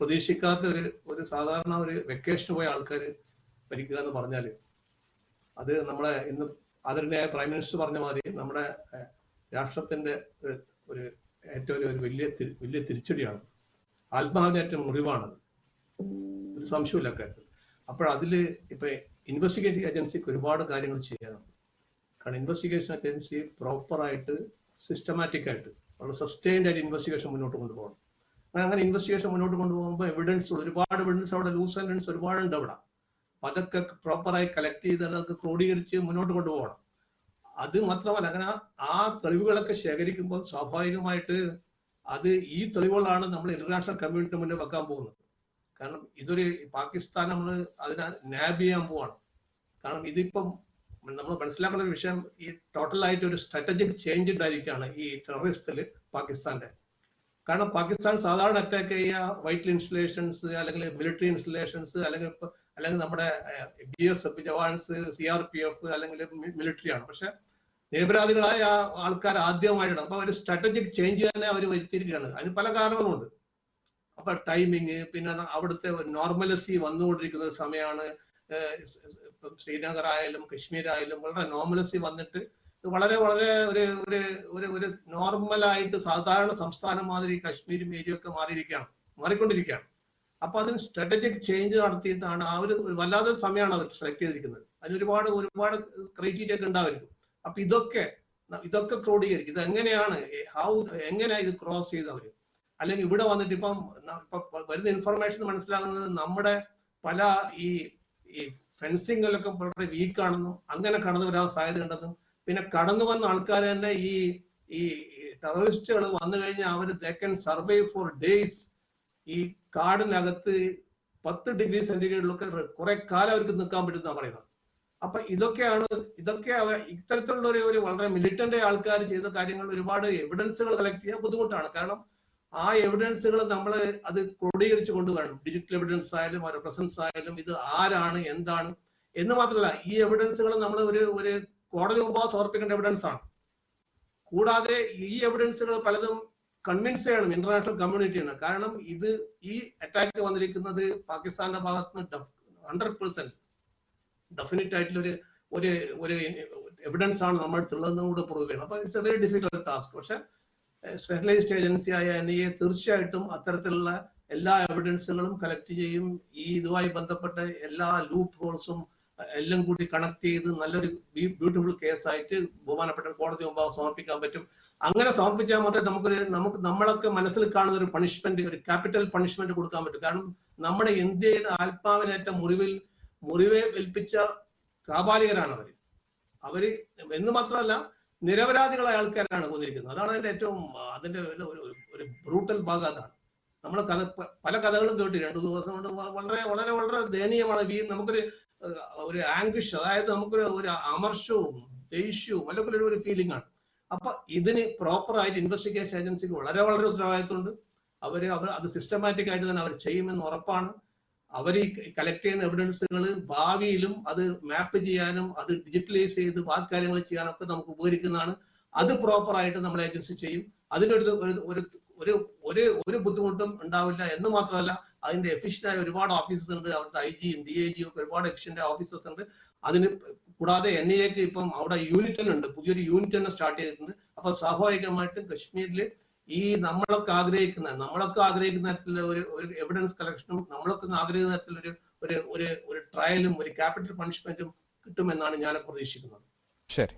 പ്രതീക്ഷിക്കാത്ത ഒരു സാധാരണ ഒരു വെക്കേഷന് പോയ ആൾക്കാർ ഭരിക്കുക എന്ന് പറഞ്ഞാൽ അത് നമ്മളെ ഇന്ന് ആദരണീയ പ്രൈം മിനിസ്റ്റർ പറഞ്ഞ മാതിരി നമ്മുടെ രാഷ്ട്രത്തിന്റെ ഒരു ഏറ്റവും ഒരു വലിയ തിരിച്ചടിയാണ്, ആത്മാവിനേറ്റവും മുറിവാണ്, ഒരു സംശയമില്ല കാര്യത്തിൽ. അപ്പോഴതില് ഇപ്പൊ ഇൻവെസ്റ്റിഗേറ്റീവ് ഏജൻസിക്ക് ഒരുപാട് കാര്യങ്ങൾ ചെയ്യാനുണ്ട്. കാരണം ഇൻവെസ്റ്റിഗേഷൻ ഏജൻസി പ്രോപ്പറായിട്ട് സിസ്റ്റമാറ്റിക് ആയിട്ട് വളരെ സസ്റ്റൈൻഡ് ആയിട്ട് ഇൻവെസ്റ്റിഗേഷൻ മുന്നോട്ട് കൊണ്ടുപോകണം. അങ്ങനെ ഇൻവെസ്റ്റിഗേഷൻ മുന്നോട്ട് കൊണ്ടുപോകുമ്പോൾ എവിഡൻസ് ഒരുപാട് എവിഡൻസ് അവിടെ ലൂസ് എവിഡൻസ് ഒരുപാടുണ്ട് അവിടെ. അതൊക്കെ പ്രോപ്പറായി കളക്ട് ചെയ്ത് അതൊക്കെ ക്രോഡീകരിച്ച് മുന്നോട്ട് കൊണ്ടുപോകണം. അത് മാത്രമല്ല, അങ്ങനെ ആ തെളിവുകളൊക്കെ ശേഖരിക്കുമ്പോൾ സ്വാഭാവികമായിട്ട് ഈ തെളിവുകളാണ് നമ്മൾ ഇന്റർനാഷണൽ കമ്മ്യൂണിറ്റി മുന്നിൽ വെക്കാൻ പോകുന്നത്. കാരണം ഇതൊരു പാകിസ്ഥാൻ നമ്മൾ അതിനെ നാബ് ചെയ്യാൻ പോവാണ്. കാരണം ഇതിപ്പം നമ്മൾ മനസ്സിലാക്കുന്ന ഒരു വിഷയം, ഈ ടോട്ടലായിട്ട് ഒരു സ്ട്രാറ്റജിക് ചേഞ്ച് ഉണ്ടായിരിക്കുകയാണ് ഈ ടെററിസ്റ്റിൽ പാകിസ്ഥാന്റെ. കാരണം പാകിസ്ഥാൻ സാധാരണ അറ്റാക്ക് ചെയ്യുക വൈറ്റൽ ഇൻസ്റ്റലേഷൻസ് അല്ലെങ്കിൽ മിലിറ്ററി ഇൻസ്റ്റലേഷൻസ് അല്ലെങ്കിൽ നമ്മുടെ BSF ജവാൻസ്, CRPF അല്ലെങ്കിൽ മിലിറ്ററിയാണ്. പക്ഷെ നിരപരാധികളായ ആൾക്കാർ ആദ്യമായിട്ടാണ്. അപ്പൊ ഒരു സ്ട്രാറ്റജിക് ചേഞ്ച് തന്നെ അവർ വരുത്തിയിരിക്കുകയാണ്. അതിന് പല കാരണങ്ങളുണ്ട്. അപ്പൊ ടൈമിങ്, പിന്നെ അവിടുത്തെ നോർമലസി വന്നുകൊണ്ടിരിക്കുന്ന ഒരു സമയമാണ്. ശ്രീനഗർ ആയാലും കശ്മീർ ആയാലും വളരെ നോർമലസി വന്നിട്ട് വളരെ വളരെ ഒരു നോർമലായിട്ട് സാധാരണ സംസ്ഥാനം മാതിരി കശ്മീരും ഏരിയയൊക്കെ മാറിക്കൊണ്ടിരിക്കുകയാണ്. അപ്പൊ അതിന് സ്ട്രാറ്റജിക് ചേഞ്ച് നടത്തിയിട്ടാണ് ആ ഒരു വല്ലാത്തൊരു സമയമാണ് അവർ സെലക്ട് ചെയ്തിരിക്കുന്നത്. അതിന് ഒരുപാട് ക്രൈറ്റീരിയ ഒക്കെ ഉണ്ടായിരിക്കും. അപ്പൊ ഇതൊക്കെ ക്രോഡീകരിക്കും. ഇത് എങ്ങനെയാണ് ഇത് ക്രോസ് ചെയ്തവര്, അല്ലെങ്കിൽ ഇവിടെ വന്നിട്ട് ഇപ്പൊ വരുന്ന ഇൻഫർമേഷൻ മനസ്സിലാകുന്നത് നമ്മുടെ പല ഈ ഫെൻസിങ്ങിലൊക്കെ വളരെ വീക്കാണെന്നും അങ്ങനെ കടന്നു വരാൻ സാധ്യത ഉണ്ടെന്നും, പിന്നെ കടന്നു വന്ന ആൾക്കാർ തന്നെ ഈ ടെററിസ്റ്റുകൾ വന്നു കഴിഞ്ഞാൽ അവർ they can survive for days. ഈ കാടിനകത്ത് 10 ഡിഗ്രി സെന്റിഗ്രേഡിലൊക്കെ കുറെ കാലം അവർക്ക് നിൽക്കാൻ പറ്റുന്ന പറയുന്നത്. അപ്പൊ ഇതൊക്കെ ഇത്തരത്തിലുള്ള ഒരു വളരെ മിലിറ്റന്റ് ആൾക്കാർ ചെയ്ത കാര്യങ്ങൾ, ഒരുപാട് എവിഡൻസുകൾ കളക്ട് ചെയ്യാൻ ബുദ്ധിമുട്ടാണ്. കാരണം ആ എവിഡൻസുകൾ നമ്മൾ അത് ക്രോഡീകരിച്ച് കൊണ്ടുവരണം. ഡിജിറ്റൽ എവിഡൻസ് ആയാലും അവരുടെ പ്രസൻസ് ആയാലും ഇത് ആരാണ് എന്താണ് എന്ന് മാത്രമല്ല, ഈ എവിഡൻസുകൾ നമ്മൾ ഒരു കോടതി മുമ്പാകെ സമർപ്പിക്കേണ്ട എവിഡൻസ് ആണ്. കൂടാതെ ഈ എവിഡൻസുകൾ പലതും കൺവിൻസ് ചെയ്യണം ഇന്റർനാഷണൽ കമ്മ്യൂണിറ്റിയാണ്. കാരണം ഈ അറ്റാക്ക് വന്നിരിക്കുന്നത് പാകിസ്ഥാന്റെ ഭാഗത്ത് നിന്ന് 100% ഡെഫിനറ്റ് ആയിട്ടുള്ള ഒരു എവിഡൻസ് ആണ് നമ്മുടെ അടുത്തുള്ളതെന്നും കൂടെ പ്രൂവ് ചെയ്യണം. അപ്പൊ it's A very difficult task. പക്ഷെ സ്പെഷ്യലൈസ്ഡ് ഏജൻസിയായ NIA തീർച്ചയായിട്ടും അത്തരത്തിലുള്ള എല്ലാ എവിഡൻസുകളും കളക്ട് ചെയ്യും. ഇതുമായി ബന്ധപ്പെട്ട എല്ലാ ലൂപ്പ് ഹോൾസും എല്ലാം കൂടി കണക്ട് ചെയ്ത് നല്ലൊരു ബ്യൂട്ടിഫുൾ കേസായിട്ട് ബഹുമാനപ്പെട്ട കോടതി മുമ്പാകെ സമർപ്പിക്കാൻ പറ്റും. അങ്ങനെ സമർപ്പിച്ചാൽ മാത്രമേ നമ്മളൊക്കെ മനസ്സിൽ കാണുന്ന ഒരു പണിഷ്മെന്റ്, ഒരു ക്യാപിറ്റൽ പണിഷ്മെന്റ് കൊടുക്കാൻ പറ്റും. കാരണം നമ്മുടെ ഇന്ത്യയുടെ ആത്മാവിനേറ്റ മുറിവെ ഏൽപ്പിച്ച കാപാലികരാണ് അവര് എന്ന് മാത്രമല്ല നിരപരാധികളായ ആൾക്കാരാണ് കൊന്നിരിക്കുന്നത്. അതാണ് അതിന്റെ ഒരു ബ്രൂട്ടൽ ഭാഗം. അതാണ് നമ്മൾ പല കഥകളും കേട്ടു 2 ദിവസം കൊണ്ട്. വളരെ വളരെ വളരെ ദയനീയമാണ്. നമുക്കൊരു ആംഗ്വിഷ്, അതായത് നമുക്കൊരു അമർഷവും ദേഷ്യവും അല്ലെങ്കിൽ ഒരു ഫീലിംഗ് ആണ്. അപ്പൊ ഇതിന് പ്രോപ്പറായിട്ട് ഇൻവെസ്റ്റിഗേഷൻ ഏജൻസിക്ക് വളരെ വളരെ ഉത്തരവാദിത്വമുണ്ട്. അവർ അത് സിസ്റ്റമാറ്റിക് ആയിട്ട് തന്നെ അവർ ചെയ്യുമെന്ന് ഉറപ്പാണ്. അവർ ഈ കളക്ട് ചെയ്യുന്ന എവിഡൻസുകൾ ഭാവിയിലും അത് മാപ്പ് ചെയ്യാനും അത് ഡിജിറ്റലൈസ് ചെയ്ത് ബാക്കി കാര്യങ്ങൾ ചെയ്യാനൊക്കെ നമുക്ക് ഉപകരിക്കുന്നതാണ്. അത് പ്രോപ്പറായിട്ട് നമ്മൾ ഏജൻസി ചെയ്യും. അതിനൊരു ഒരു ബുദ്ധിമുട്ടും ഉണ്ടാവില്ല എന്ന് മാത്രമല്ല, അതിന്റെ എഫിഷ്യൻ്റായ ഒരുപാട് ഓഫീസേഴ്സ് ഉണ്ട്. അവിടുത്തെ IGയും DIGയും ഒക്കെ ഒരുപാട് എഫിഷ്യൻ്റ് ഓഫീസേഴ്സ് ഉണ്ട്. അതിന് കൂടാതെ NIAക്ക് ഇപ്പം അവിടെ യൂണിറ്റ് തന്നെ ഉണ്ട്, പുതിയൊരു യൂണിറ്റ് തന്നെ സ്റ്റാർട്ട് ചെയ്തിട്ടുണ്ട്. അപ്പൊ സ്വാഭാവികമായിട്ടും കശ്മീരിൽ നമ്മളൊക്കെ ആഗ്രഹിക്കുന്ന തരത്തിലുള്ള ഒരു എവിഡൻസ് കളക്ഷനും നമ്മളൊക്കെ ആഗ്രഹിക്കുന്ന തരത്തിലുള്ള ഒരു ട്രയലും ഒരു ക്യാപിറ്റൽ പണിഷ്മെന്റും കിട്ടുമെന്നാണ് ഞാൻ പ്രതീക്ഷിക്കുന്നത്. ശരി.